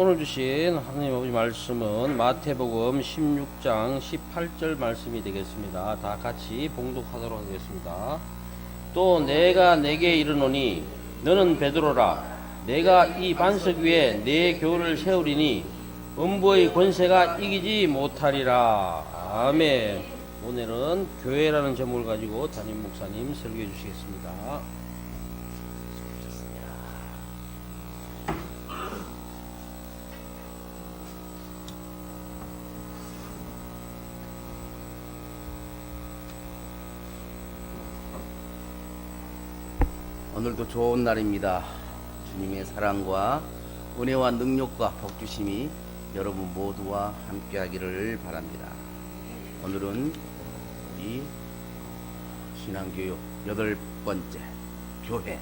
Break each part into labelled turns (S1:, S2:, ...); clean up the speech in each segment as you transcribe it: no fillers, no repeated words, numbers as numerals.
S1: 오늘 주신 하나님 아버지 말씀은 마태복음 16장 18절 말씀이 되겠습니다. 다 같이 봉독하도록 하겠습니다. 또 내가 내게 이르노니 너는 베드로라. 내가 이 반석 위에 내 교를 세우리니 음부의 권세가 이기지 못하리라. 아멘. 오늘은 교회라는 제목을 가지고 담임 목사님 설교해 주시겠습니다.
S2: 오늘도 좋은 날입니다. 주님의 사랑과 은혜와 능력과 복주심이 여러분 모두와 함께하기를 바랍니다. 오늘은 우리 신앙교육 8번째 교회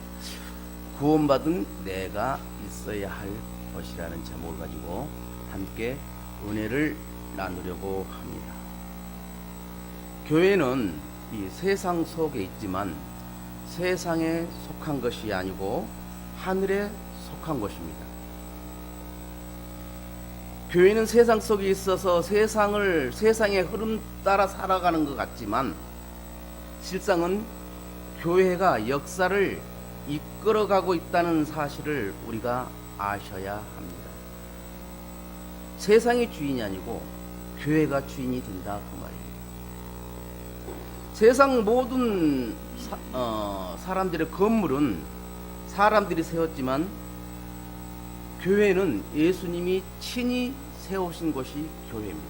S2: 구원받은 내가 있어야 할 것이라는 제목을 가지고 함께 은혜를 나누려고 합니다. 교회는 이 세상 속에 있지만 세상에 속한 것이 아니고 하늘에 속한 것입니다. 교회는 세상 속에 있어서 세상의 흐름 따라 살아가는 것 같지만 실상은 교회가 역사를 이끌어가고 있다는 사실을 우리가 아셔야 합니다. 세상이 주인이 아니고 교회가 주인이 된다 그 말입니다. 세상 모든 사람들의 건물은 사람들이 세웠지만 교회는 예수님이 친히 세우신 것이 교회입니다.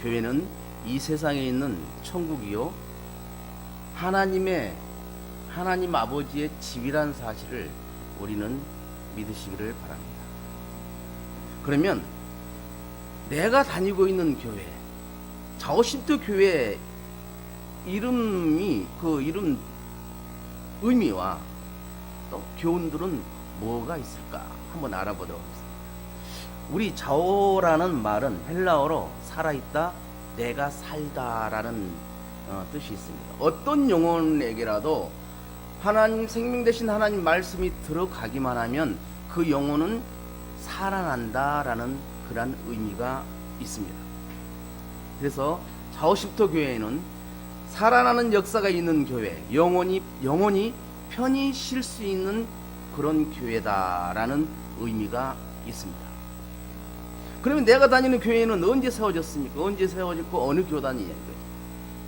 S2: 교회는 이 세상에 있는 천국이요 하나님 아버지의 집이란 사실을 우리는 믿으시기를 바랍니다. 그러면 내가 다니고 있는 교회, 자오신토 교회 이름 의미와 또 교훈들은 뭐가 있을까 한번 알아보도록 하겠습니다. 우리 자오라는 말은 헬라어로 살아있다, 내가 살다라는 뜻이 있습니다. 어떤 영혼에게라도 하나님 생명 되신 하나님 말씀이 들어가기만 하면 그 영혼은 살아난다라는 그런 의미가 있습니다. 그래서 자오신토 교회에는 살아나는 역사가 있는 교회, 영혼이 편히 쉴 수 있는 그런 교회다라는 의미가 있습니다. 그러면 내가 다니는 교회는 언제 세워졌습니까? 언제 세워졌고 어느 교단이냐 이거예요.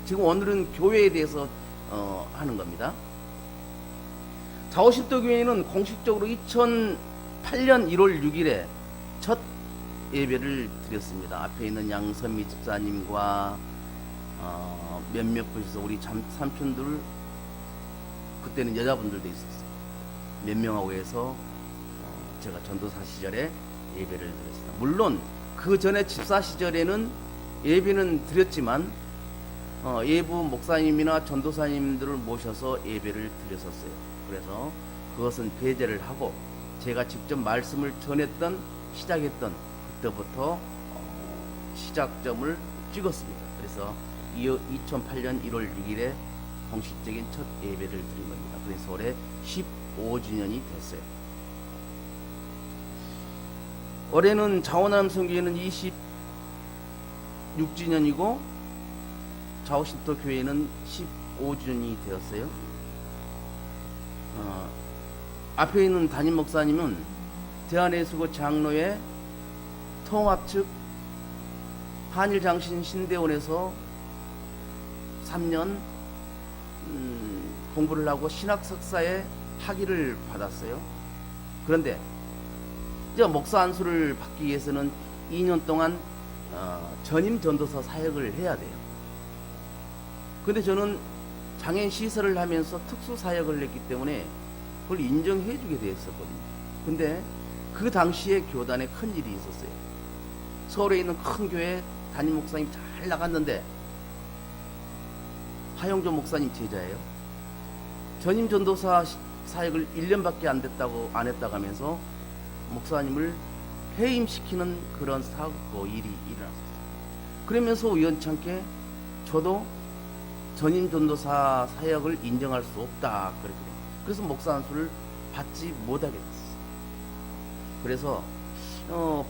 S2: 지금 오늘은 교회에 대해서 하는 겁니다. 자오신토 교회는 공식적으로 2008년 1월 6일에 첫 예배를 드렸습니다. 앞에 있는 양선미 집사님과 몇몇 분이서 우리 삼촌들, 그때는 여자분들도 있었어요. 몇 명하고 해서 제가 전도사 시절에 예배를 드렸습니다. 물론 그 전에 집사 시절에는 예배는 드렸지만 예부 목사님이나 전도사님들을 모셔서 예배를 드렸었어요. 그래서 그것은 배제를 하고 제가 직접 말씀을 시작했던 그때부터 시작점을 찍었습니다. 그래서 2008년 1월 6일에 공식적인 첫 예배를 드린 겁니다. 그래서 올해 15주년이 됐어요. 올해는 자오남 선교회는 26주년이고 자오신토 교회는 15주년이 되었어요. 앞에 있는 담임 목사님은 대한예수교 장로회 통합 측 한일장신 신대원에서 3년 공부를 하고 신학 석사에 학위를 받았어요. 그런데 이제 목사 안수를 받기 위해서는 2년 동안 전임 전도사 사역을 해야 돼요. 근데 저는 장애인 시설을 하면서 특수 사역을 했기 때문에 그걸 인정해 주게 되었었거든요. 근데 그 당시에 교단에 큰 일이 있었어요. 서울에 있는 큰 교회 담임 목사님 잘 나갔는데 하영조 목사님 제자예요. 전임 전도사 사역을 1년밖에 안 했다고 하면서 목사님을 해임시키는 그런 사고 일이 일어났어요. 그러면서 우연찮게 저도 전임 전도사 사역을 인정할 수 없다 그랬거든요. 그래서 목사 안수를 받지 못하게 됐어요. 그래서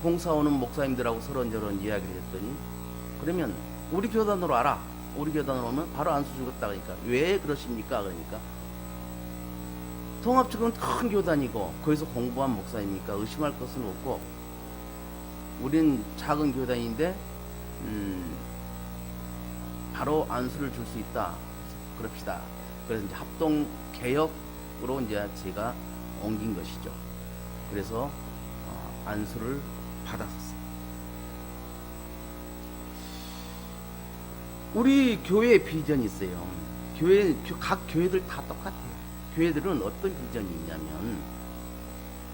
S2: 봉사오는 목사님들하고 서론저론 이야기를 했더니 그러면 우리 교단으로 와라. 우리 교단으로 오면 바로 안수 주겠다. 그러니까 왜 그러십니까? 그러니까 통합측은 큰 교단이고 거기서 공부한 목사입니까? 의심할 것은 없고 우린 작은 교단인데 바로 안수를 줄 수 있다. 그럽시다. 그래서 이제 합동 개혁으로 이제 제가 옮긴 것이죠. 그래서 안수를 받았었어요. 우리 교회의 비전이 있어요. 각 교회들 다 똑같아요. 교회들은 어떤 비전이 있냐면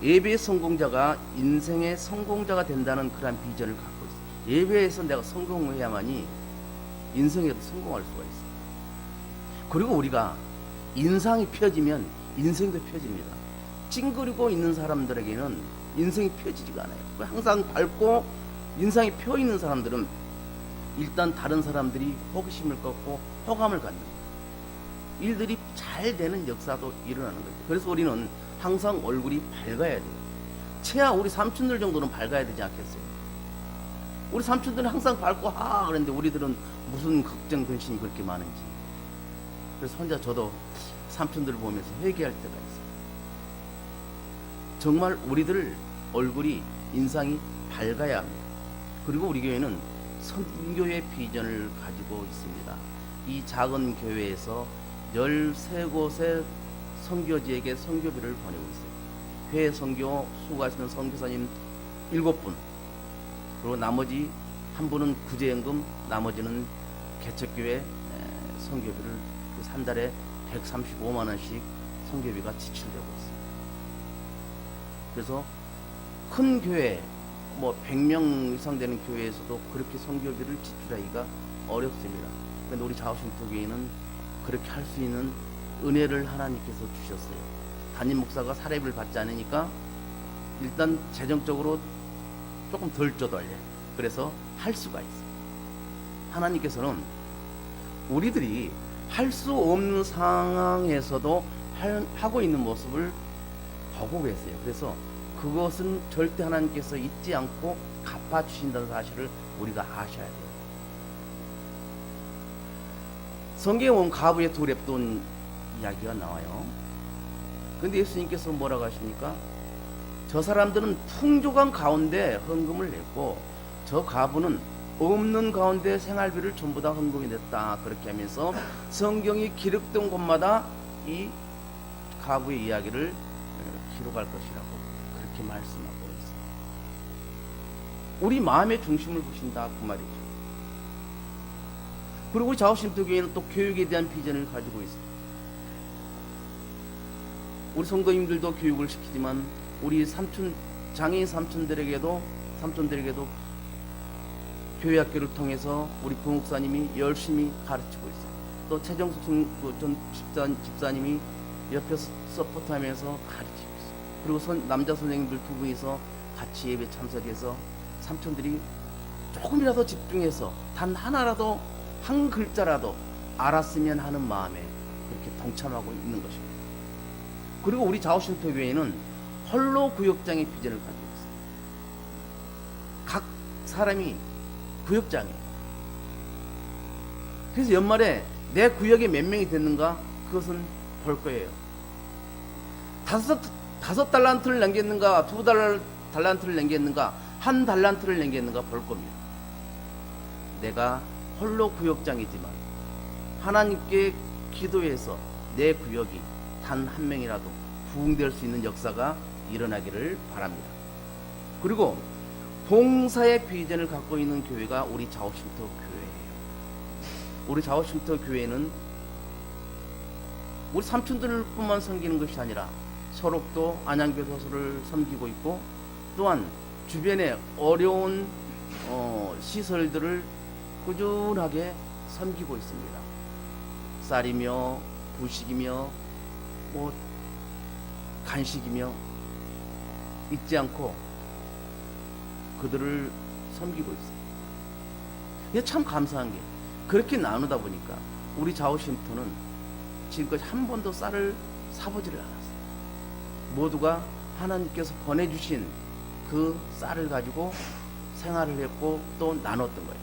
S2: 예배 성공자가 인생의 성공자가 된다는 그런 비전을 갖고 있어요. 예배에서 내가 성공해야만이 인생에도 성공할 수가 있어요. 그리고 우리가 인상이 펴지면 인생도 펴집니다. 찡그리고 있는 사람들에게는 인생이 펴지지가 않아요. 항상 밝고 인상이 펴 있는 사람들은 일단 다른 사람들이 호기심을 갖고 호감을 갖는 거예요. 일들이 잘 되는 역사도 일어나는 거죠. 그래서 우리는 항상 얼굴이 밝아야 돼요. 최하 우리 삼촌들 정도는 밝아야 되지 않겠어요? 우리 삼촌들은 항상 밝고 그런데 우리들은 무슨 걱정 근심이 그렇게 많은지. 그래서 혼자 저도 삼촌들을 보면서 회개할 때가 있어요. 정말 우리들 얼굴이 인상이 밝아야 합니다. 그리고 우리 교회는 선교의 비전을 가지고 있습니다. 이 작은 교회에서 13곳의 선교지에게 선교비를 보내고 있어요. 회의 선교 수고하시는 선교사님 7분, 그리고 나머지 한 분은 구제연금, 나머지는 개척교회 선교비를 한 달에 135만 원씩 선교비가 지출되고 있습니다. 그래서 큰 교회, 100명 이상 되는 교회에서도 그렇게 선교비를 지출하기가 어렵습니다. 그런데 우리 자우심터 교회는 그렇게 할 수 있는 은혜를 하나님께서 주셨어요. 담임 목사가 사례비를 받지 않으니까 일단 재정적으로 조금 덜 쪼달려. 그래서 할 수가 있어요. 하나님께서는 우리들이 할 수 없는 상황에서도 하고 있는 모습을 보고 계세요. 그래서 그것은 절대 하나님께서 잊지 않고 갚아주신다는 사실을 우리가 아셔야 돼요. 성경에 보면 가부의 두랩돈 이야기가 나와요. 근데 예수님께서 뭐라고 하십니까? 저 사람들은 풍족한 가운데 헌금을 냈고 저 가부는 없는 가운데 생활비를 전부 다 헌금이 됐다. 그렇게 하면서 성경이 기록된 곳마다 이 가부의 이야기를 기록할 것이라고 그렇게 말씀하고 있어요. 우리 마음의 중심을 보신다 그 말이죠. 그리고 우리 자우심터 교회는 또 교육에 대한 비전을 가지고 있어요. 우리 성도님들도 교육을 시키지만 우리 장애인 삼촌들에게도 교회 학교를 통해서 우리 부목사님이 열심히 가르치고 있어요. 또 최정숙 전 집사님이 옆에서 서포트하면서 가르치고 있어요. 그리고 남자 선생님들 두 분이서 같이 예배 참석해서 삼촌들이 조금이라도 집중해서 단 하나라도 한 글자라도 알았으면 하는 마음에 그렇게 동참하고 있는 것입니다. 그리고 우리 자우심터 교회는 홀로 구역장의 비전을 가지고 있어요. 각 사람이 구역장이에요. 그래서 연말에 내 구역에 몇 명이 됐는가 그것은 볼 거예요. 다섯 달란트를 남겼는가, 두 달란트를 남겼는가, 한 달란트를 남겼는가 볼 겁니다. 내가 홀로 구역장이지만 하나님께 기도해서 내 구역이 단 한 명이라도 부흥될 수 있는 역사가 일어나기를 바랍니다. 그리고 봉사의 비전을 갖고 있는 교회가 우리 자우심터 교회예요. 우리 자우심터 교회는 우리 삼촌들뿐만 섬기는 것이 아니라 서록도 안양교도소를 섬기고 있고 또한 주변에 어려운 시설들을 꾸준하게 섬기고 있습니다. 쌀이며 부식이며 간식이며 잊지 않고 그들을 섬기고 있어요. 이게 참 감사한 게 그렇게 나누다 보니까 우리 자우심터는 지금까지 한 번도 쌀을 사보지를 않았어요. 모두가 하나님께서 보내주신 그 쌀을 가지고 생활을 했고 또 나눴던 거예요.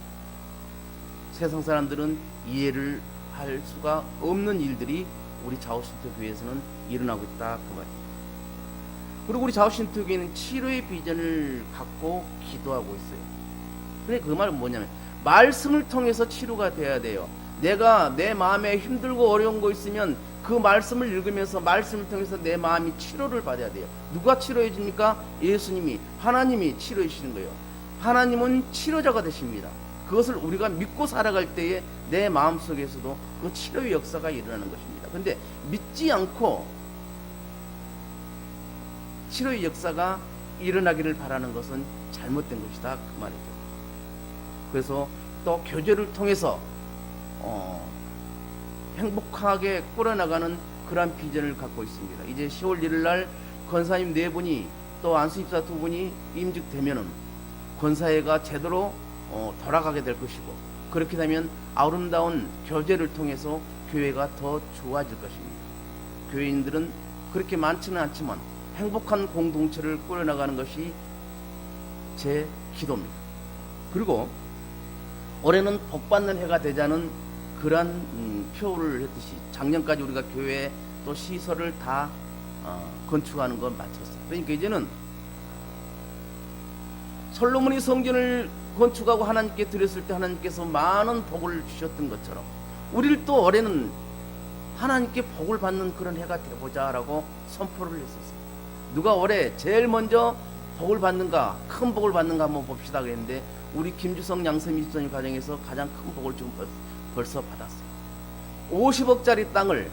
S2: 세상 사람들은 이해를 할 수가 없는 일들이 우리 자오신트 교회에서는 일어나고 있다 그 말이에요. 그리고 우리 자오신트 교회는 치료의 비전을 갖고 기도하고 있어요. 근데 그 말은 뭐냐면 말씀을 통해서 치료가 돼야 돼요. 내가 내 마음에 힘들고 어려운 거 있으면 그 말씀을 읽으면서 말씀을 통해서 내 마음이 치료를 받아야 돼요. 누가 치료해 줍니까? 예수님이, 하나님이 치료해 주시는 거예요. 하나님은 치료자가 되십니다. 그것을 우리가 믿고 살아갈 때에 내 마음속에서도 그 치료의 역사가 일어나는 것입니다. 근데 믿지 않고 치료의 역사가 일어나기를 바라는 것은 잘못된 것이다 그 말이죠. 그래서 또 교제를 통해서 행복하게 꾸려나가는 그러한 비전을 갖고 있습니다. 이제 10월 1일 날 권사님 4분이 또 안수집사 2분이 임직되면은 권사회가 제대로 돌아가게 될 것이고, 그렇게 되면 아름다운 교제를 통해서 교회가 더 좋아질 것입니다. 교회인들은 그렇게 많지는 않지만 행복한 공동체를 꾸려나가는 것이 제 기도입니다. 그리고 올해는 복받는 해가 되자는 그러한 표를 했듯이 작년까지 우리가 교회 또 시설을 다 건축하는 건 마쳤어요. 그러니까 이제는 솔로몬이 성전을 건축하고 하나님께 드렸을 때 하나님께서 많은 복을 주셨던 것처럼 우리를 또 올해는 하나님께 복을 받는 그런 해가 되보자라고 선포를 했었어요. 누가 올해 제일 먼저 복을 받는가, 큰 복을 받는가 한번 봅시다 그랬는데 우리 김주성 양세미 집사님 가정에서 가장 큰 복을 지금 벌써 받았어요. 50억짜리 땅을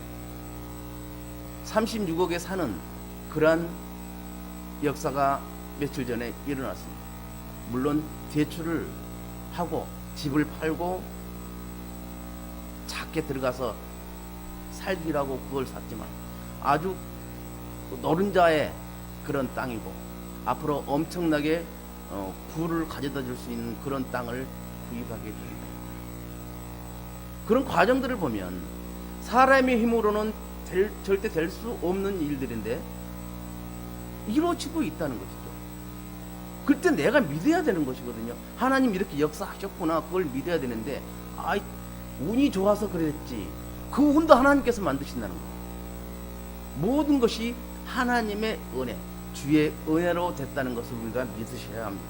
S2: 36억에 사는 그러한 역사가 며칠 전에 일어났습니다. 물론 대출을 하고 집을 팔고 작게 들어가서 살기라고 그걸 샀지만 아주 노른자의 그런 땅이고 앞으로 엄청나게 부를 가져다 줄 수 있는 그런 땅을 구입하게 됩니다. 그런 과정들을 보면 사람의 힘으로는 절대 될 수 없는 일들인데 이루어지고 있다는 것이죠. 그때 내가 믿어야 되는 것이거든요. 하나님 이렇게 역사하셨구나, 그걸 믿어야 되는데 운이 좋아서 그랬지, 그 운도 하나님께서 만드신다는 거예요. 모든 것이 하나님의 은혜, 주의 은혜로 됐다는 것을 우리가 믿으셔야 합니다.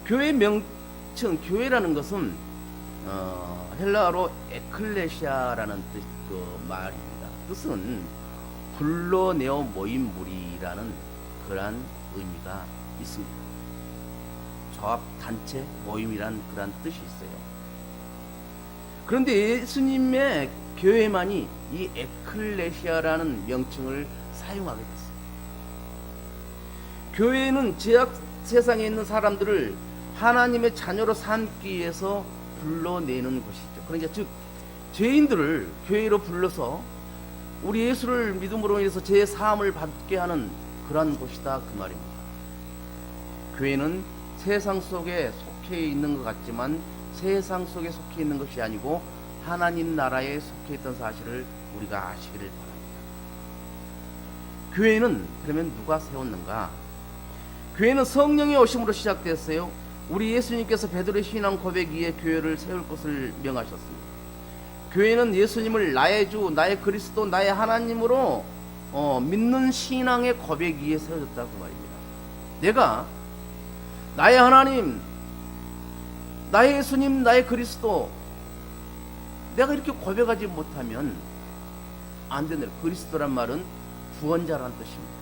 S2: 교회 명칭, 교회라는 것은 헬라어로 에클레시아라는 말입니다. 뜻은 불러내어 모인 무리라는 그러한 의미가 있습니다. 조합, 단체, 모임이란 그런 뜻이 있어요. 그런데 예수님의 교회만이 이 에클레시아라는 명칭을 사용하게 됐어요. 교회는 죄악 세상에 있는 사람들을 하나님의 자녀로 삼기 위해서 불러내는 것이죠. 그러니까 즉 죄인들을 교회로 불러서 우리 예수를 믿음으로 인해서 죄 사함을 받게 하는 그러한 곳이다 그 말입니다. 교회는 세상 속에 속해 있는 것 같지만 세상 속에 속해 있는 것이 아니고 하나님 나라에 속해 있던 사실을 우리가 아시기를 바랍니다. 교회는 그러면 누가 세웠는가? 교회는 성령의 오심으로 시작됐어요. 우리 예수님께서 베드로의 신앙 고백 위에 교회를 세울 것을 명하셨습니다. 교회는 예수님을 나의 주, 나의 그리스도, 나의 하나님으로 믿는 신앙의 고백 위에 세워졌다고 말입니다. 내가 나의 하나님, 나의 예수님, 나의 그리스도, 내가 이렇게 고백하지 못하면 안 되는, 그리스도란 말은 구원자라는 뜻입니다.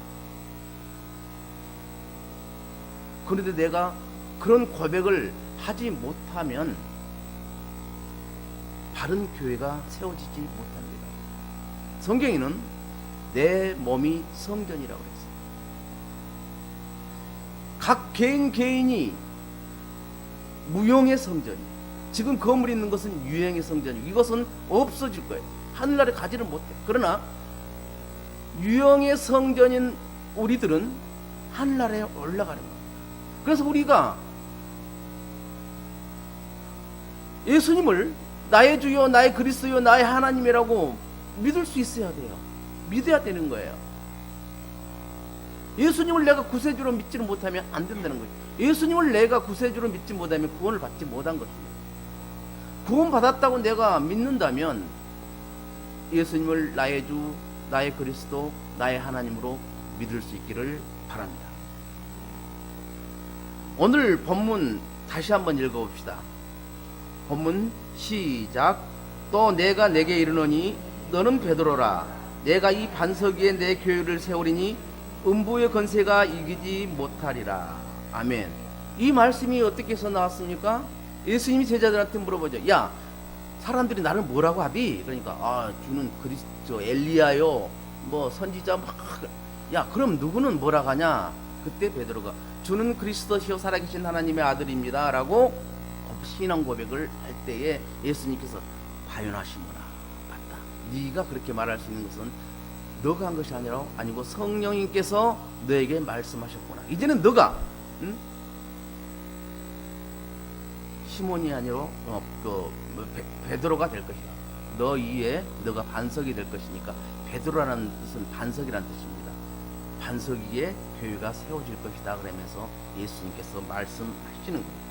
S2: 그런데 내가 그런 고백을 하지 못하면 바른 교회가 세워지지 못합니다. 성경에는 내 몸이 성전이라고 했어요. 각 개인이 무용의 성전이, 지금 건물이 있는 것은 유형의 성전이고 이것은 없어질 거예요. 하늘나라에 가지를 못해. 그러나 유형의 성전인 우리들은 하늘나라에 올라가는 거예요. 그래서 우리가 예수님을 나의 주요, 나의 그리스도요, 나의 하나님이라고 믿을 수 있어야 돼요. 믿어야 되는 거예요. 예수님을 내가 구세주로 믿지를 못하면 안 된다는 거죠. 예수님을 내가 구세주로 믿지 못하면 구원을 받지 못한 것입니다. 구원 받았다고 내가 믿는다면 예수님을 나의 주, 나의 그리스도, 나의 하나님으로 믿을 수 있기를 바랍니다. 오늘 본문 다시 한번 읽어봅시다. 본문 시작. 또 내가 내게 이르노니 너는 베드로라. 내가 이 반석 위에 내 교회를 세우리니 음부의 건세가 이기지 못하리라. 아멘. 이 말씀이 어떻게 해서 나왔습니까? 예수님이 제자들한테 물어보죠. 야, 사람들이 나를 뭐라고 하비? 그러니까 주는 그리스도 엘리야요, 뭐 선지자 막. 야, 그럼 누구는 뭐라고 하냐? 그때 베드로가 주는 그리스도시요 살아계신 하나님의 아들입니다 라고 신앙 고백을 할 때에 예수님께서 바요나시모나, 맞다, 네가 그렇게 말할 수 있는 것은 너가 한 것이 아니고 성령님께서 너에게 말씀하셨구나. 이제는 너가 시몬이 아니라 베드로가 될 것이다. 너 위에 너가 반석이 될 것이니까. 베드로라는 뜻은 반석이라는 뜻입니다. 반석 위에 교회가 세워질 것이다 그러면서 예수님께서 말씀하시는 거예요.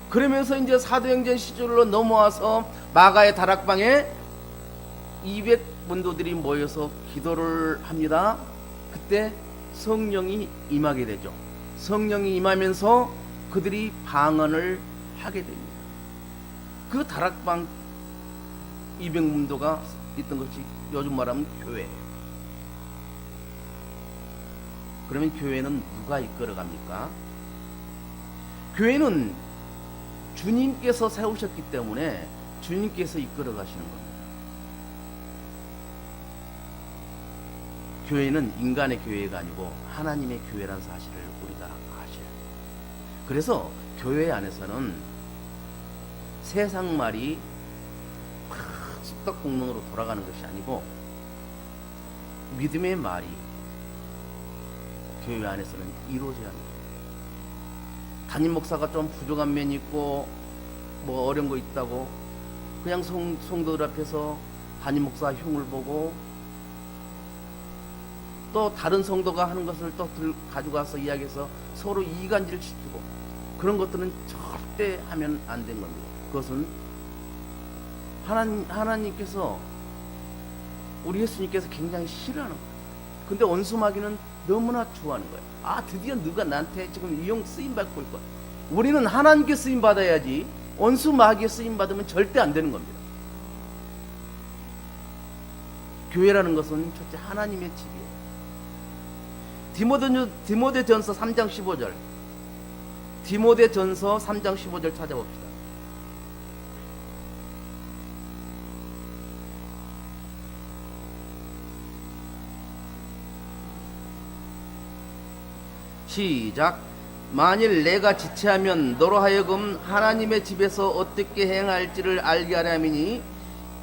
S2: 그러면서 이제 사도행전 시절로 넘어와서 마가의 다락방에 200문도들이 모여서 기도를 합니다. 그때 성령이 임하게 되죠. 성령이 임하면서 그들이 방언을 하게 됩니다. 그 다락방 200문도가 있던 것이 요즘 말하면 교회예요. 그러면 교회는 누가 이끌어갑니까? 교회는 주님께서 세우셨기 때문에 주님께서 이끌어 가시는 겁니다. 교회는 인간의 교회가 아니고 하나님의 교회라는 사실을 우리가 아셔야 해요. 그래서 교회 안에서는 세상 말이 쑥덕공론으로 돌아가는 것이 아니고 믿음의 말이 교회 안에서는 이루어져야 합니다. 담임 목사가 좀 부족한 면이 있고 뭐 어려운 거 있다고 그냥 성도들 앞에서 담임 목사 흉을 보고 또 다른 성도가 하는 것을 또 가지고 와서 이야기해서 서로 이간질을 시키고 그런 것들은 절대 하면 안 된 겁니다. 그것은 하나님께서 우리 예수님께서 굉장히 싫어하는 거예요. 근데 원수마귀는 너무나 좋아하는 거예요. 드디어 너가 나한테 지금 이용 쓰임받고 있고. 우리는 하나님께 쓰임받아야지 원수마귀에 쓰임받으면 절대 안 되는 겁니다. 교회라는 것은 첫째 하나님의 집이에요. 디모데전서 3장 15절. 디모데전서 3장 15절 찾아봅시다. 시작. 만일 내가 지체하면 너로 하여금 하나님의 집에서 어떻게 행할지를 알게 하려 함이니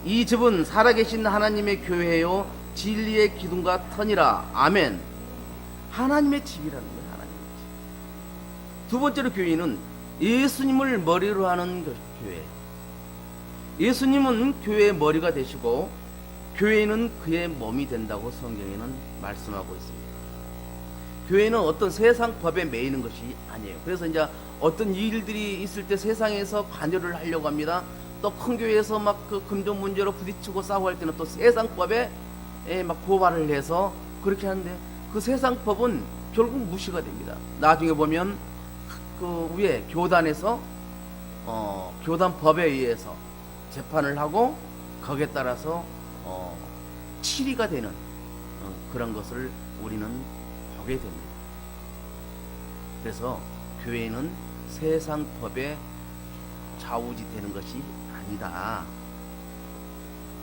S2: 이 집은 살아계신 하나님의 교회요 진리의 기둥과 터니라. 아멘. 하나님의 집이라는 거예요. 하나님의 집. 두 번째로 교회는 예수님을 머리로 하는 교회. 예수님은 교회의 머리가 되시고 교회는 그의 몸이 된다고 성경에는 말씀하고 있습니다. 교회는 어떤 세상 법에 매이는 것이 아니에요. 그래서 이제 어떤 일들이 있을 때 세상에서 관여를 하려고 합니다. 또 큰 교회에서 막 그 금전 문제로 부딪히고 싸우고 할 때는 또 세상 법에 막 고발을 해서 그렇게 하는데 그 세상 법은 결국 무시가 됩니다. 나중에 보면 그 위에 교단에서 교단 법에 의해서 재판을 하고 거기에 따라서 치리가 되는 그런 것을 우리는 보게 됩니다. 그래서 교회는 세상 법에 좌우지되는 것이 아니다.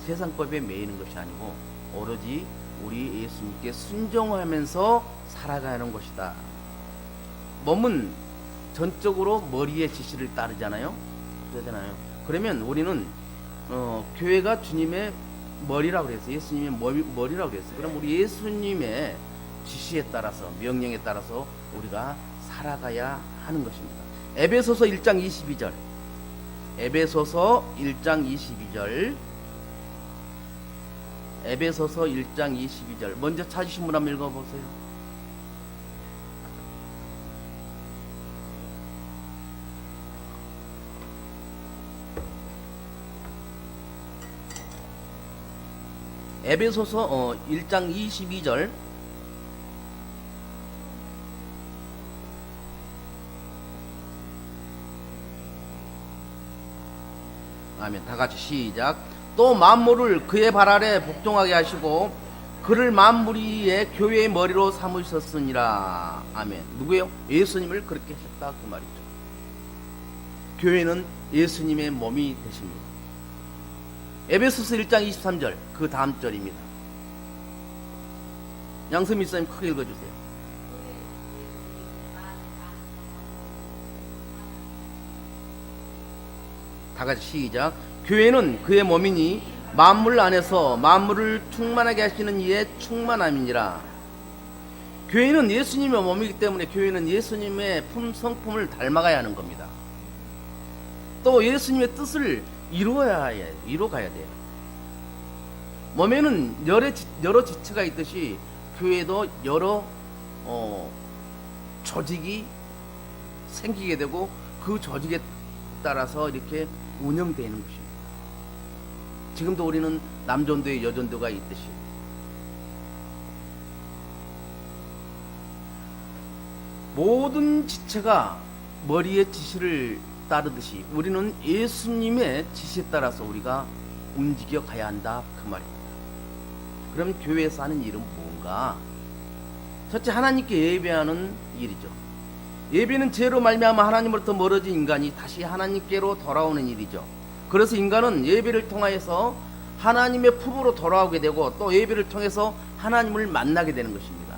S2: 세상 법에 매이는 것이 아니고 오로지 우리 예수님께 순종하면서 살아가는 것이다. 몸은 전적으로 머리의 지시를 따르잖아요. 그러잖아요. 그러면 우리는 교회가 주님의 머리라고 그랬어요. 예수님의 머리라고 그랬어요. 그럼 우리 예수님의 지시에 따라서 명령에 따라서 우리가 살아가야 하는 것입니다. 에베소서 1장 22절. 에베소서 1장 22절. 에베소서 1장 22절. 먼저 찾으신 분 한번 읽어보세요. 에베소서 1장 22절. 아멘. 다 같이 시작. 또 만물을 그의 발 아래 복종하게 하시고 그를 만물 위에 교회의 머리로 삼으셨으니라. 아멘. 누구예요? 예수님을 그렇게 하셨다 그 말이죠. 교회는 예수님의 몸이 되십니다. 에베소서 1장 23절 그 다음 절입니다. 양선미 목사님 크게 읽어주세요. 다 같이 시작. 교회는 그의 몸이니 만물 안에서 만물을 충만하게 하시는 이의 충만함이니라. 교회는 예수님의 몸이기 때문에 교회는 예수님의 성품을 닮아가야 하는 겁니다. 또 예수님의 뜻을 이루어가야 돼요. 몸에는 여러 지체가 있듯이 교회도 여러 조직이 생기게 되고 그 조직에 따라서 이렇게 운영되는 것입니다. 지금도 우리는 남전도에 여전도가 있듯이 모든 지체가 머리의 지시를 따르듯이 우리는 예수님의 지시에 따라서 우리가 움직여 가야 한다 그 말입니다. 그럼 교회에서 하는 일은 뭔가? 첫째, 하나님께 예배하는 일이죠. 예배는 죄로 말미암아 하나님으로부터 멀어진 인간이 다시 하나님께로 돌아오는 일이죠. 그래서 인간은 예배를 통하여서 하나님의 품으로 돌아오게 되고 또 예배를 통해서 하나님을 만나게 되는 것입니다.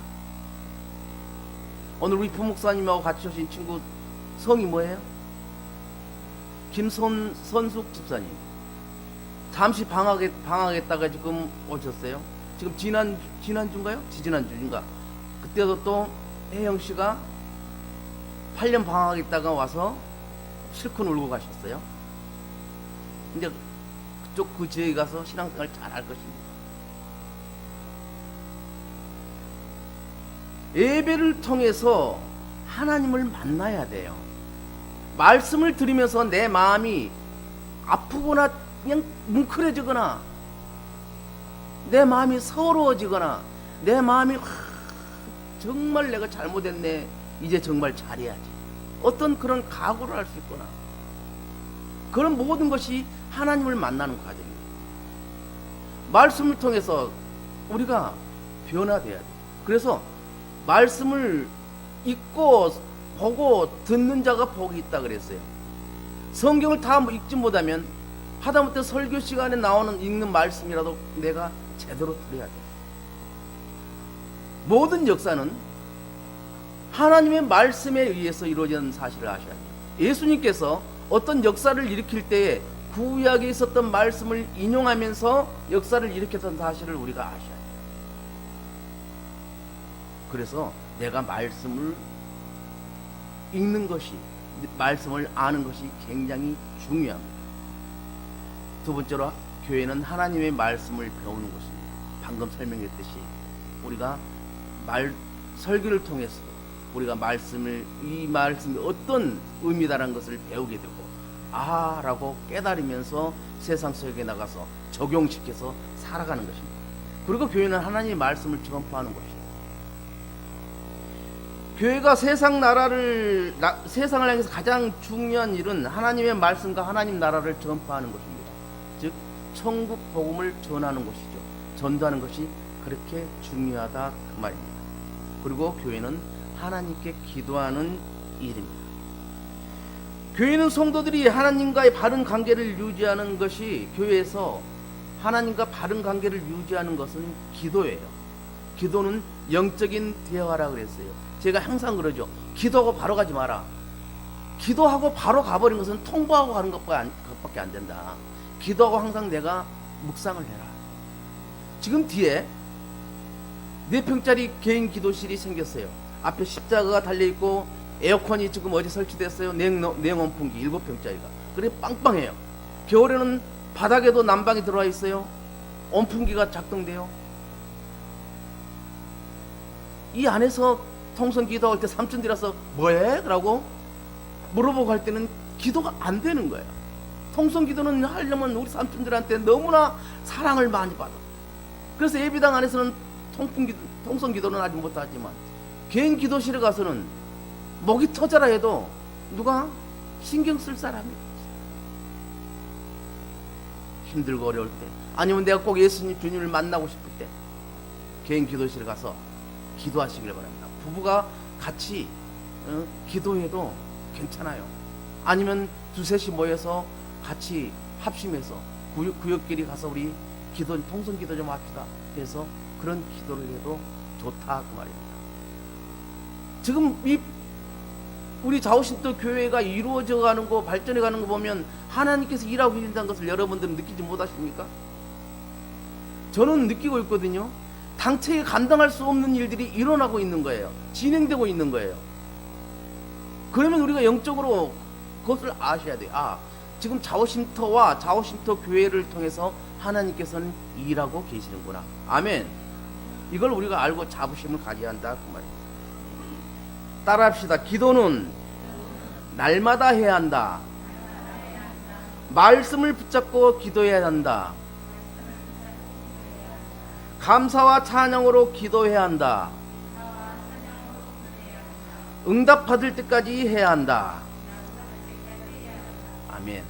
S2: 오늘 우리 부목사님하고 같이 오신 친구 성이 뭐예요? 김선숙 집사님. 잠시 방학했다가 지금 오셨어요. 지금 지난주인가요? 지지난주인가? 그때도 또 혜영 씨가 8년 방학했다가 와서 실컷 울고 가셨어요. 근데 그쪽 그 지역에 가서 신앙생활 잘 할 것입니다. 예배를 통해서 하나님을 만나야 돼요. 말씀을 들으면서 내 마음이 아프거나 그냥 뭉클해지거나 내 마음이 서러워지거나 내 마음이 정말 내가 잘못했네, 이제 정말 잘해야지, 어떤 그런 각오를 할 수 있거나 그런 모든 것이 하나님을 만나는 과정입니다. 말씀을 통해서 우리가 변화돼야 돼요. 그래서 말씀을 읽고 보고 듣는 자가 복이 있다 그랬어요. 성경을 다 읽지 못하면 하다못해 설교 시간에 나오는 읽는 말씀이라도 내가 제대로 들어야 돼요. 모든 역사는 하나님의 말씀에 의해서 이루어지는 사실을 아셔야 돼요. 예수님께서 어떤 역사를 일으킬 때에 구약에 있었던 말씀을 인용하면서 역사를 일으켰던 사실을 우리가 아셔야 돼요. 그래서 내가 말씀을 읽는 것이, 말씀을 아는 것이 굉장히 중요합니다. 두 번째로 교회는 하나님의 말씀을 배우는 것입니다. 방금 설명했듯이 우리가 설교를 통해서 우리가 이 말씀이 어떤 의미다라는 것을 배우게 되고 라고 깨달으면서 세상 속에 나가서 적용시켜서 살아가는 것입니다. 그리고 교회는 하나님의 말씀을 전파하는 것입니다. 교회가 세상을 향해서 가장 중요한 일은 하나님의 말씀과 하나님 나라를 전파하는 것입니다. 즉 천국 복음을 전하는 것이죠. 전도하는 것이 그렇게 중요하다 그 말입니다. 그리고 교회는 하나님께 기도하는 일입니다. 교회는 성도들이 하나님과의 바른 관계를 유지하는 것이, 교회에서 하나님과 바른 관계를 유지하는 것은 기도예요. 기도는 영적인 대화라 그랬어요. 제가 항상 그러죠. 기도하고 바로 가지 마라. 기도하고 바로 가버린 것은 통보하고 가는 것밖에 안 된다. 기도하고 항상 내가 묵상을 해라. 지금 뒤에 4평짜리 개인 기도실이 생겼어요. 앞에 십자가가 달려있고 에어컨이 지금 어디 설치됐어요. 냉온풍기 7평짜리가. 그래 빵빵해요. 겨울에는 바닥에도 난방이 들어와 있어요. 온풍기가 작동돼요. 이 안에서 통성 기도할 때 삼촌들이라서 뭐해? 라고 물어보고 할 때는 기도가 안 되는 거예요. 통성 기도는 하려면 우리 삼촌들한테 너무나 사랑을 많이 받아. 그래서 예비당 안에서는 통성 기도는 하지 못하지만 개인 기도실에 가서는 목이 터져라 해도 누가 신경 쓸 사람이 없어요. 힘들고 어려울 때, 아니면 내가 꼭 예수님 주님을 만나고 싶을 때 개인 기도실에 가서 기도하시길 바랍니다. 부부가 같이 기도해도 괜찮아요. 아니면 두셋이 모여서 같이 합심해서 구역끼리 가서 우리 통성 기도 좀 합시다 해서 그런 기도를 해도 좋다 그 말입니다. 지금 우리 좌우신도 교회가 이루어져 가는 거, 발전해 가는 거 보면 하나님께서 일하고 계신다는 것을 여러분들은 느끼지 못하십니까? 저는 느끼고 있거든요. 당체에 감당할 수 없는 일들이 일어나고 있는 거예요. 진행되고 있는 거예요. 그러면 우리가 영적으로 그것을 아셔야 돼요. 지금 좌우심터와 좌우심터 교회를 통해서 하나님께서는 일하고 계시는구나. 아멘. 이걸 우리가 알고 자부심을 가져야 한다 그 말입니다. 따라합시다. 기도는 날마다 해야 한다. 말씀을 붙잡고 기도해야 한다. 감사와 찬양으로 기도해야 한다. 응답 받을 때까지 해야 한다. 아멘.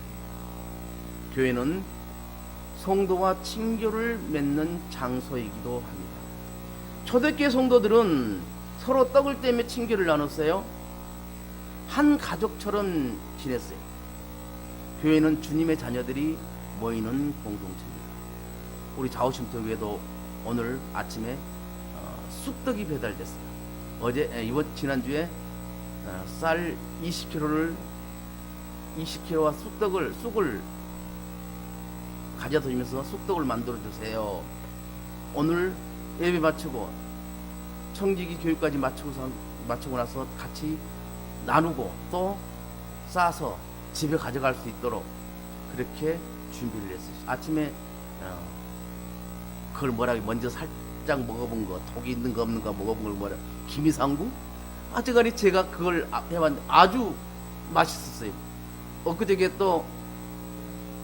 S2: 교회는 성도와 친교를 맺는 장소이기도 합니다. 초대교회 성도들은 서로 떡을 떼며 친교를 나눴어요. 한 가족처럼 지냈어요. 교회는 주님의 자녀들이 모이는 공동체입니다. 우리 좌우심터교회도 오늘 아침에 쑥떡이 배달됐어요. 지난주에 쌀 20kg와 쑥을 가져다 주면서 쑥떡을 만들어 주세요. 오늘 예배 마치고 청지기 교육까지 마치고 나서 같이 나누고 또 싸서 집에 가져갈 수 있도록 그렇게 준비를 했어요. 아침에 그걸 먼저 살짝 먹어본 거, 독이 있는 거 없는 거 먹어본 걸 김이상궁? 어쨌거니 제가 그걸 해봤는데 아주 맛있었어요. 엊그저께 또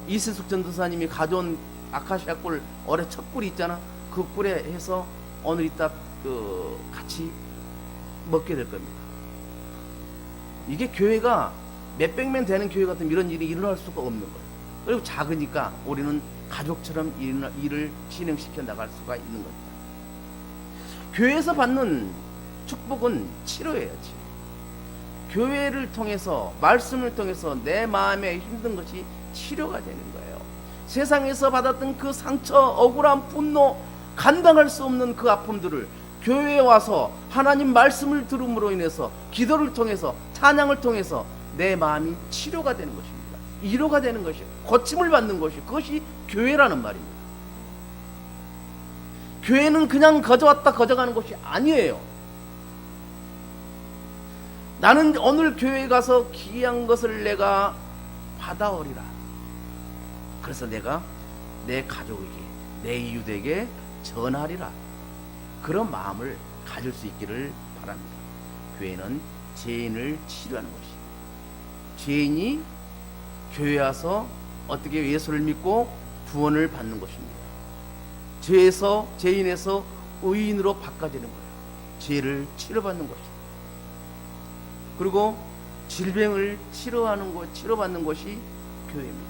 S2: 이세숙 전도사님이 가져온 아카시아 꿀, 올해 첫 꿀이 있잖아. 그 꿀에 해서 오늘 이따 같이 먹게 될 겁니다. 이게 교회가 몇백 명 되는 교회 같으면 이런 일이 일어날 수가 없는 거예요. 그리고 작으니까 우리는 가족처럼 일을 진행시켜 나갈 수가 있는 겁니다. 교회에서 받는 축복은 치료예요. 교회를 통해서, 말씀을 통해서 내 마음에 힘든 것이 치료가 되는 거예요. 세상에서 받았던 그 상처, 억울한 분노, 감당할 수 없는 그 아픔들을 교회에 와서 하나님 말씀을 들음으로 인해서 기도를 통해서, 찬양을 통해서 내 마음이 치료가 되는 것입니다. 위로가 되는 것이, 고침을 받는 것이, 그것이 교회라는 말입니다. 교회는 그냥 거저왔다 거저가는 것이 아니에요. 나는 오늘 교회에 가서 귀한 것을 내가 받아오리라. 그래서 내가 내 가족에게, 내 이웃에게 전하리라. 그런 마음을 가질 수 있기를 바랍니다. 교회는 죄인을 치료하는 것입니다. 죄인이 교회에 와서 어떻게 예수를 믿고 구원을 받는 것입니다. 죄인에서 의인으로 바꿔지는 거예요. 죄를 치료받는 것입니다. 그리고 질병을 치료받는 것이 교회입니다.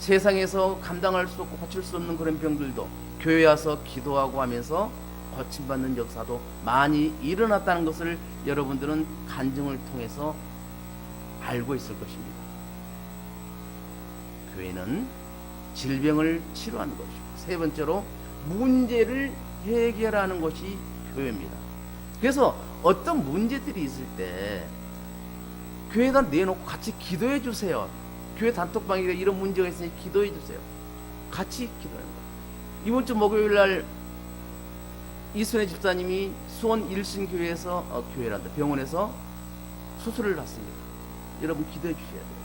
S2: 세상에서 감당할 수 없고 고칠 수 없는 그런 병들도 교회에 와서 기도하고 하면서 고침받는 역사도 많이 일어났다는 것을 여러분들은 간증을 통해서 알고 있을 것입니다. 교회는 질병을 치료하는 것이고, 세 번째로 문제를 해결하는 것이 교회입니다. 그래서 어떤 문제들이 있을 때 교회에다 내놓고 같이 기도해 주세요. 교회 단톡방에 이런 문제가 있으니 기도해 주세요. 같이 기도하는 거예요. 이번 주 목요일 날 이순애 집사님이 수원 일신교회에서 병원에서 수술을 받습니다. 여러분 기도해 주셔야 돼요.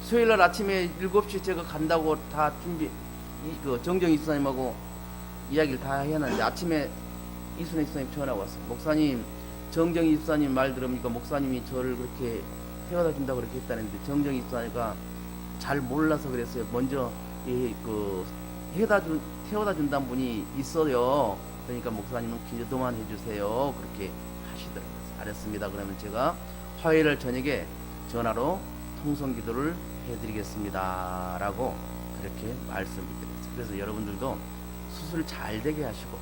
S2: 수요일 날 아침에 7시에 제가 간다고 다 정정희 집사님하고 이야기를 다 해놨는데 아침에 이순애 집사님 전화가 왔어요. 목사님, 정정희 집사님 말 들으니까 목사님이 저를 그렇게 태워다 준다고 그렇게 했다는데 정정희 집사님과 잘 몰라서 그랬어요. 먼저 해다 태워다 준다는 분이 있어요. 그러니까 목사님은 기도만 해주세요. 그렇게 하시더라고요. 알았습니다. 그러면 제가 화요일 저녁에 전화로 통성 기도를 해드리겠습니다 라고 그렇게 말씀을 드렸어요. 그래서 여러분들도 수술 잘 되게 하시고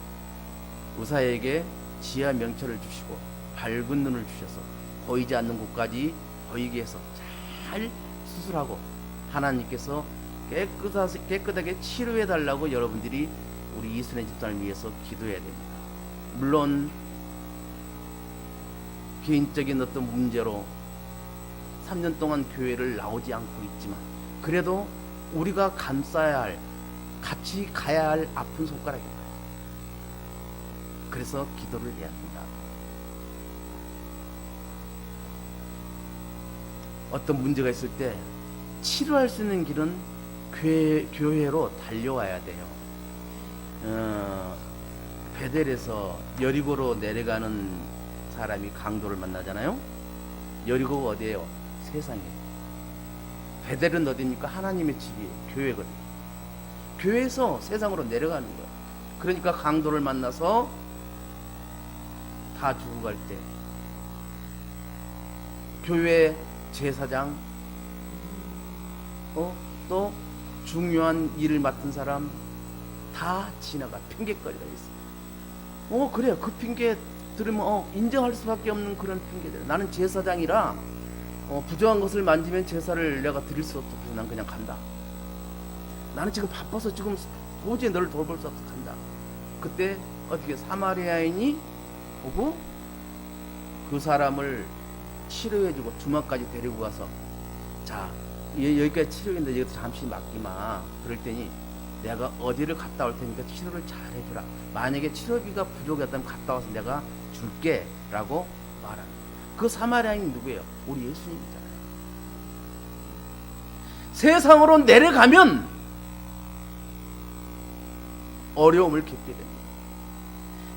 S2: 의사에게 지혜와 명철을 주시고 밝은 눈을 주셔서 보이지 않는 곳까지 보이게 해서 잘 수술하고 하나님께서 깨끗하게 치료해 달라고 여러분들이 우리 이순의 집단을 위해서 기도해야 됩니다. 물론 개인적인 어떤 문제로 3년 동안 교회를 나오지 않고 있지만 그래도 우리가 감싸야 할, 같이 가야 할 아픈 손가락입니다. 그래서 기도를 해야 합니다. 어떤 문제가 있을 때 치료할 수 있는 길은 교회로 달려와야 돼요. 베델에서 여리고로 내려가는 사람이 강도를 만나잖아요. 여리고가 어디예요? 세상이에요. 베델은 어디입니까? 하나님의 집이에요. 교회거든요. 교회에서 세상으로 내려가는 거예요. 그러니까 강도를 만나서 다 죽어갈 때 교회 제사장 또 중요한 일을 맡은 사람 다 지나가 핑계거리가 있어요. 그래요. 그 핑계 들으면 인정할 수밖에 없는 그런 핑계들. 나는 제사장이라 부정한 것을 만지면 제사를 내가 드릴 수 없어. 그래서 난 그냥 간다. 나는 지금 바빠서 지금 도저히 너를 돌볼 수 없어. 간다. 그때 어떻게 사마리아인이 오고 그 사람을 치료해주고 주막까지 데리고 가서 자 여기까지 치료했는데 여기서 잠시 맡기마. 그럴 때니 내가 어디를 갔다 올 테니까 치료를 잘 해주라. 만약에 치료비가 부족했다면 갔다 와서 내가 줄게 라고 말합니다. 그 사마리아인이 누구예요? 우리 예수님이잖아요. 세상으로 내려가면 어려움을 겪게 됩니다.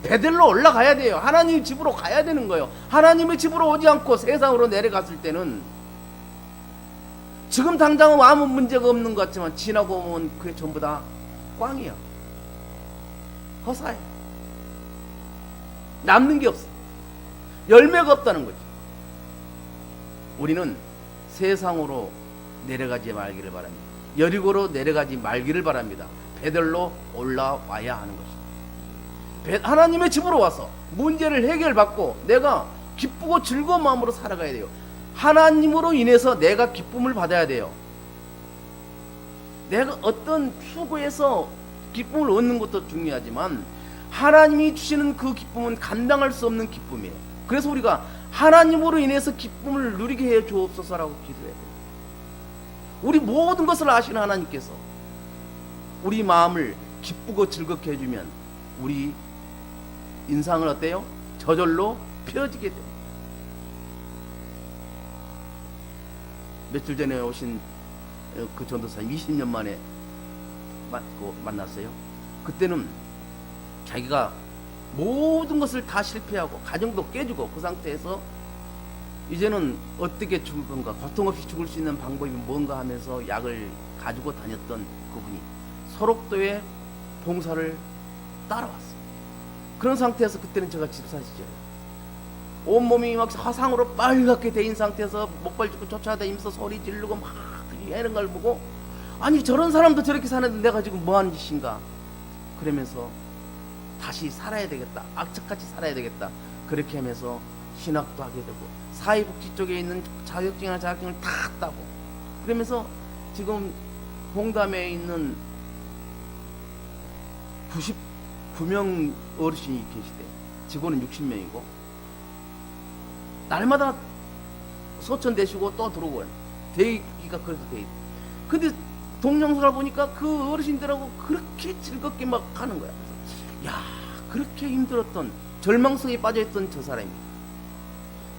S2: 베델로 올라가야 돼요. 하나님 집으로 가야 되는 거예요. 하나님의 집으로 오지 않고 세상으로 내려갔을 때는 지금 당장은 아무 문제가 없는 것 같지만 지나고 보면 그게 전부 다 꽝이야. 허사해. 남는 게 없어. 열매가 없다는 거지. 우리는 세상으로 내려가지 말기를 바랍니다. 여리고로 내려가지 말기를 바랍니다. 베델로 올라와야 하는 것입니다. 하나님의 집으로 와서 문제를 해결받고 내가 기쁘고 즐거운 마음으로 살아가야 돼요. 하나님으로 인해서 내가 기쁨을 받아야 돼요. 내가 어떤 추구해서 기쁨을 얻는 것도 중요하지만 하나님이 주시는 그 기쁨은 감당할 수 없는 기쁨이에요. 그래서 우리가 하나님으로 인해서 기쁨을 누리게 해 주옵소서라고 기도해야 돼요. 우리 모든 것을 아시는 하나님께서 우리 마음을 기쁘고 즐겁게 해주면 우리 인상은 어때요? 저절로 펴지게 됩니다. 며칠 전에 오신 그 전도사님 20년 만에 만났어요. 그때는 자기가 모든 것을 다 실패하고 가정도 깨지고 그 상태에서 이제는 어떻게 죽을 건가, 고통 없이 죽을 수 있는 방법이 뭔가 하면서 약을 가지고 다녔던 그분이 소록도에 봉사를 따라왔어요. 그런 상태에서 그때는 제가 집사시죠. 온몸이 막 화상으로 빨갛게 데인 상태에서 목발 짚고 쫓아다니면서 소리 지르고 막 이런 걸 보고 아니 저런 사람도 저렇게 사는데 내가 지금 뭐 하는 짓인가 그러면서 다시 살아야 되겠다, 악착같이 살아야 되겠다, 그렇게 하면서 신학도 하게 되고 사회복지 쪽에 있는 자격증을 다 따고 그러면서 지금 홍담에 있는 99명 어르신이 계시대. 직원은 60명이고 날마다 소천되시고 또 들어오고 대기가 그렇게 돼 있대. 근데 동영상을 보니까 그 어르신들하고 그렇게 즐겁게 막 하는 거야. 그래서 야, 그렇게 힘들었던 절망성에 빠져있던 저 사람이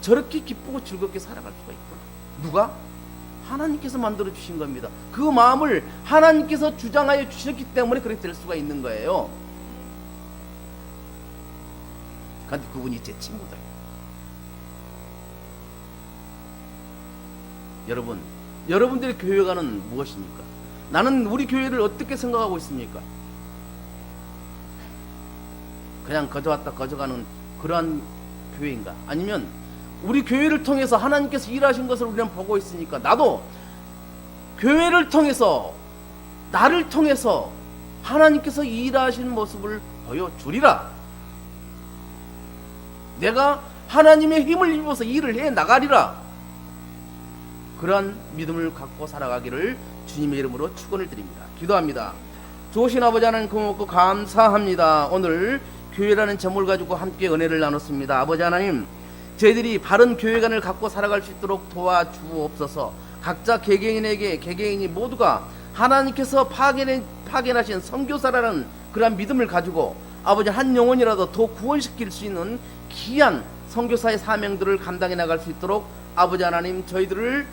S2: 저렇게 기쁘고 즐겁게 살아갈 수가 있구나. 누가? 하나님께서 만들어 주신 겁니다. 그 마음을 하나님께서 주장하여 주셨기 때문에 그렇게 될 수가 있는 거예요. 그런데 그분이 제 친구들. 여러분, 여러분들의 교회관은 무엇입니까? 나는 우리 교회를 어떻게 생각하고 있습니까? 그냥 거저 왔다 거저 가는 그러한 교회인가? 아니면 우리 교회를 통해서 하나님께서 일하신 것을 우리는 보고 있으니까 나도 교회를 통해서, 나를 통해서 하나님께서 일하신 모습을 보여주리라. 내가 하나님의 힘을 입어서 일을 해 나가리라. 그러한 믿음을 갖고 살아가기를 주님의 이름으로 축원을 드립니다. 기도합니다. 좋으신 아버지 하나님 고맙고 감사합니다. 오늘 교회라는 제목을 가지고 함께 은혜를 나눴습니다. 아버지 하나님, 저희들이 바른 교회관을 갖고 살아갈 수 있도록 도와주옵소서. 각자 개개인이 모두가 하나님께서 파견하신 선교사라는 그러한 믿음을 가지고 아버지 한 영혼이라도 더 구원시킬 수 있는 귀한 선교사의 사명들을 감당해 나갈 수 있도록 아버지 하나님 저희들을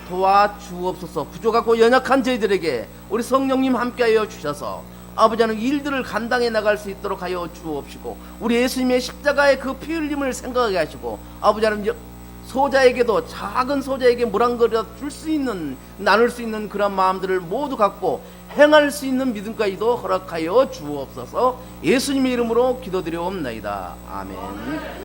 S2: 도와주옵소서. 부족하고 연약한 저희들에게 우리 성령님 함께하여 주셔서 아버지 하나님 일들을 감당해 나갈 수 있도록 하여 주옵시고, 우리 예수님의 십자가의 그 피 흘림을 생각하게 하시고 아버지 하나님 소자에게도, 작은 소자에게 물 한 그릇 줄 수 있는, 나눌 수 있는 그런 마음들을 모두 갖고 행할 수 있는 믿음까지도 허락하여 주옵소서. 예수님의 이름으로 기도드려옵나이다. 아멘.